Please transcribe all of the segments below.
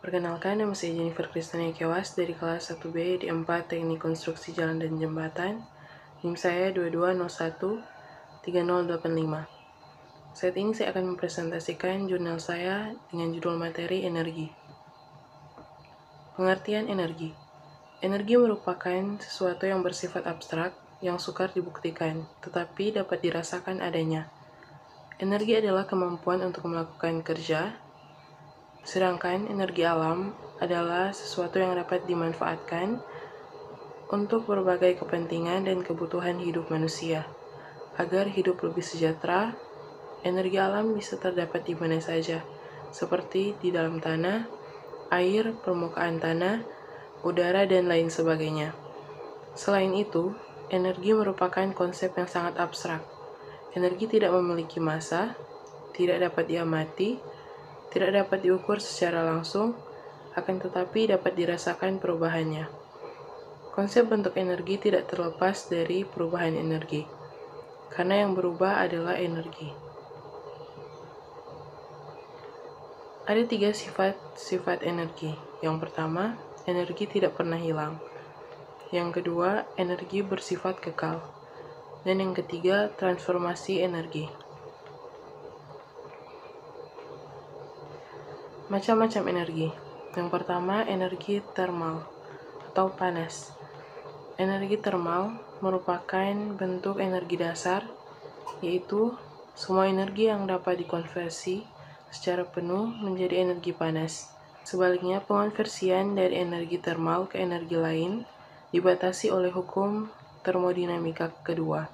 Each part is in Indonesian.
Perkenalkan, nama saya Jennifer Kristania Kewas dari kelas 1B di 4 Teknik Konstruksi Jalan dan Jembatan. NIM saya 22013085. Saat ini saya akan mempresentasikan jurnal saya dengan judul materi energi. Pengertian energi. Energi merupakan sesuatu yang bersifat abstrak, yang sukar dibuktikan, tetapi dapat dirasakan adanya. Energi adalah kemampuan untuk melakukan kerja, sedangkan energi alam adalah sesuatu yang dapat dimanfaatkan untuk berbagai kepentingan dan kebutuhan hidup manusia. Agar hidup lebih sejahtera, energi alam bisa terdapat di mana saja, seperti di dalam tanah, air, permukaan tanah, udara, dan lain sebagainya. Selain itu, energi merupakan konsep yang sangat abstrak. Energi tidak memiliki massa, tidak dapat diamati, tidak dapat diukur secara langsung, akan tetapi dapat dirasakan perubahannya. Konsep bentuk energi tidak terlepas dari perubahan energi, karena yang berubah adalah energi. Ada 3 sifat energi. Yang pertama, energi tidak pernah hilang. Yang kedua, energi bersifat kekal. Dan yang ketiga, transformasi energi. Macam-macam energi. Yang pertama, energi termal atau panas. Energi termal merupakan bentuk energi dasar, yaitu semua energi yang dapat dikonversi secara penuh menjadi energi panas. Sebaliknya, pengonversian dari energi termal ke energi lain dibatasi oleh hukum termodinamika kedua.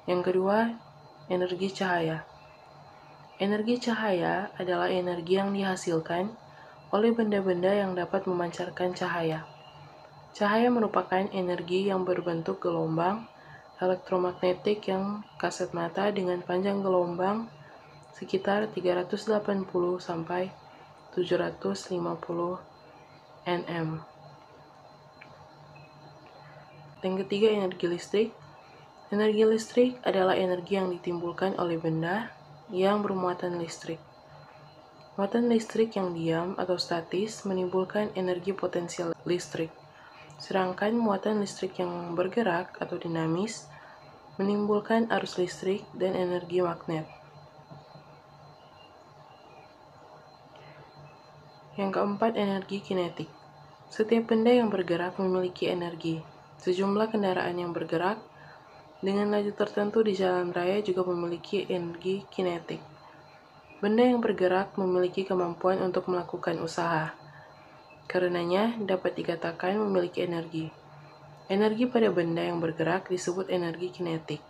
Yang kedua, energi cahaya. Energi cahaya adalah energi yang dihasilkan oleh benda-benda yang dapat memancarkan cahaya. Cahaya merupakan energi yang berbentuk gelombang elektromagnetik yang kasat mata dengan panjang gelombang sekitar 380 sampai 750 nm. Yang ketiga, energi listrik. Energi listrik adalah energi yang ditimbulkan oleh benda yang bermuatan listrik. Muatan listrik yang diam atau statis menimbulkan energi potensial listrik. Sedangkan muatan listrik yang bergerak atau dinamis menimbulkan arus listrik dan energi magnet. Yang keempat, energi kinetik. Setiap benda yang bergerak memiliki energi. Sejumlah kendaraan yang bergerak dengan laju tertentu di jalan raya juga memiliki energi kinetik. Benda yang bergerak memiliki kemampuan untuk melakukan usaha. Karenanya dapat dikatakan memiliki energi. Energi pada benda yang bergerak disebut energi kinetik.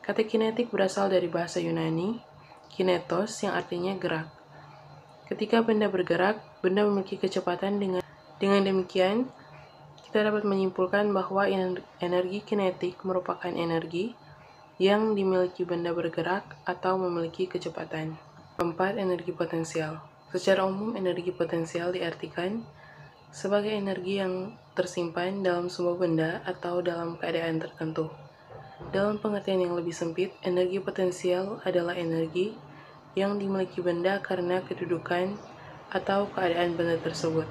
Kata kinetik berasal dari bahasa Yunani, kinetos, yang artinya gerak. Ketika benda bergerak, benda memiliki kecepatan. Dengan demikian, kita dapat menyimpulkan bahwa energi kinetik merupakan energi yang dimiliki benda bergerak atau memiliki kecepatan. Keempat, energi potensial. Secara umum, energi potensial diartikan sebagai energi yang tersimpan dalam sebuah benda atau dalam keadaan tertentu. Dalam pengertian yang lebih sempit, energi potensial adalah energi yang dimiliki benda karena kedudukan atau keadaan benda tersebut.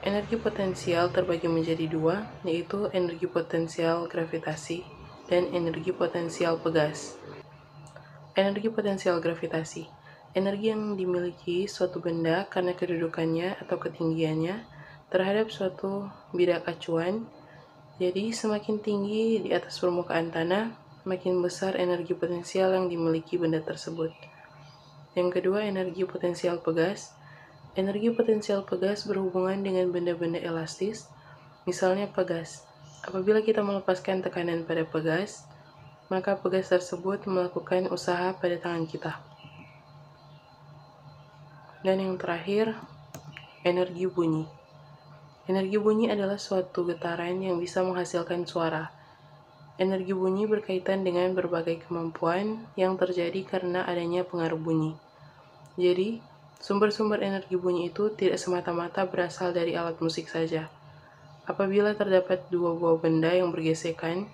Energi potensial terbagi menjadi 2, yaitu energi potensial gravitasi dan energi potensial pegas. Energi potensial gravitasi, energi yang dimiliki suatu benda karena kedudukannya atau ketinggiannya terhadap suatu bidak acuan. Jadi, semakin tinggi di atas permukaan tanah, makin besar energi potensial yang dimiliki benda tersebut. Yang kedua, energi potensial pegas. Energi potensial pegas berhubungan dengan benda-benda elastis, misalnya pegas. Apabila kita melepaskan tekanan pada pegas, maka pegas tersebut melakukan usaha pada tangan kita. Dan yang terakhir, energi bunyi. Energi bunyi adalah suatu getaran yang bisa menghasilkan suara. Energi bunyi berkaitan dengan berbagai kemampuan yang terjadi karena adanya pengaruh bunyi. Jadi, sumber-sumber energi bunyi itu tidak semata-mata berasal dari alat musik saja. Apabila terdapat dua buah benda yang bergesekan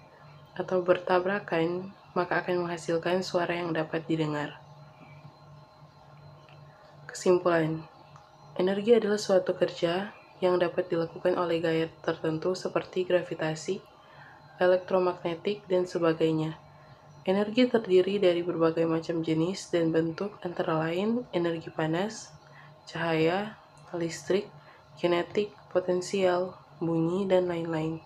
atau bertabrakan, maka akan menghasilkan suara yang dapat didengar. Kesimpulan, Energi adalah suatu kerja yang dapat dilakukan oleh gaya tertentu seperti gravitasi, elektromagnetik, dan sebagainya. Energi terdiri dari berbagai macam jenis dan bentuk, antara lain energi panas, cahaya, listrik, kinetik, potensial, bunyi, dan lain-lain.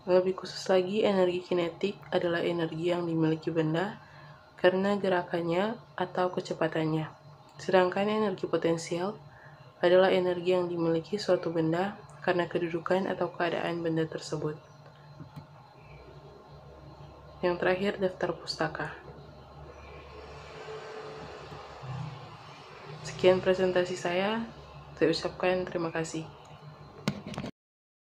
Lebih khusus lagi, energi kinetik adalah energi yang dimiliki benda karena gerakannya atau kecepatannya. Sedangkan energi potensial adalah energi yang dimiliki suatu benda karena kedudukan atau keadaan benda tersebut. Yang terakhir, daftar pustaka. Sekian presentasi saya ucapkan terima kasih.